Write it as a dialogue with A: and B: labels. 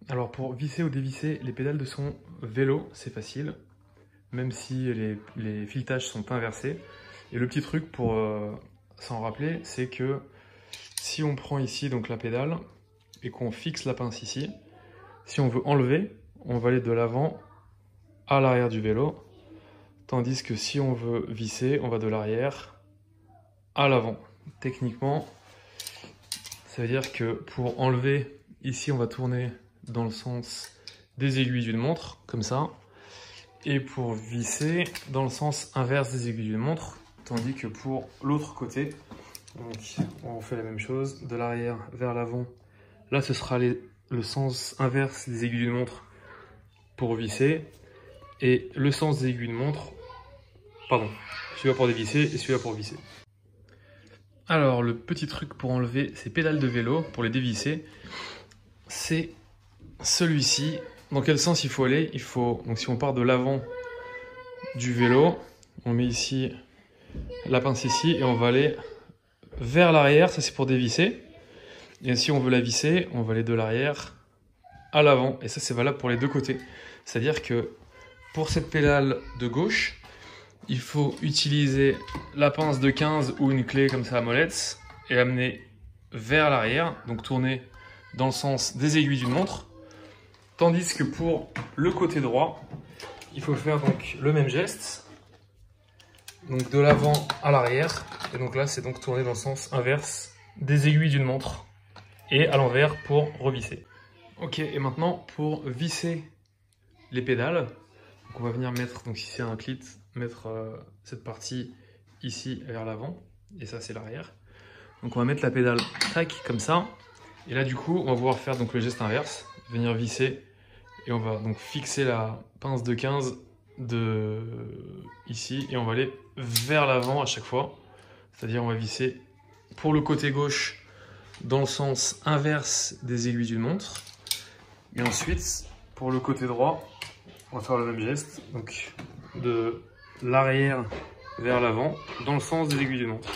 A: Alors pour visser ou dévisser les pédales de son vélo, c'est facile, même si les filetages sont inversés. Et le petit truc pour s'en rappeler, c'est que si on prend ici donc la pédale et qu'on fixe la pince ici, si on veut enlever, on va aller de l'avant à l'arrière du vélo, tandis que si on veut visser, on va de l'arrière à l'avant. Techniquement, ça veut dire que pour enlever, ici on va tourner dans le sens des aiguilles d'une montre, comme ça, et pour visser, dans le sens inverse des aiguilles d'une montre, tandis que pour l'autre côté, donc on fait la même chose, de l'arrière vers l'avant. Là, ce sera le sens inverse des aiguilles d'une montre pour visser, et le sens des aiguilles d'une montre, pardon, celui-là pour dévisser et celui-là pour visser. Alors, le petit truc pour enlever ces pédales de vélo, pour les dévisser, c'est celui-ci. Dans quel sens il faut aller? Donc si on part de l'avant du vélo, on met ici la pince ici et on va aller vers l'arrière, ça c'est pour dévisser. Et si on veut la visser, on va aller de l'arrière à l'avant. Et ça c'est valable pour les deux côtés. C'est-à-dire que pour cette pédale de gauche, il faut utiliser la pince de 15 ou une clé comme ça à molette et amener vers l'arrière, donc tourner dans le sens des aiguilles d'une montre. Tandis que pour le côté droit, il faut faire donc le même geste, donc de l'avant à l'arrière, et donc là c'est donc tourner dans le sens inverse des aiguilles d'une montre, et à l'envers pour revisser. Ok, et maintenant pour visser les pédales, donc on va venir mettre, donc si c'est un clit, mettre cette partie ici vers l'avant, et ça c'est l'arrière. Donc on va mettre la pédale tac comme ça, et là du coup on va pouvoir faire donc le geste inverse, venir visser. Et on va donc fixer la pince de 15 de ici et on va aller vers l'avant à chaque fois. C'est-à-dire on va visser pour le côté gauche dans le sens inverse des aiguilles d'une montre. Et ensuite, pour le côté droit, on va faire le même geste. Donc de l'arrière vers l'avant dans le sens des aiguilles d'une montre.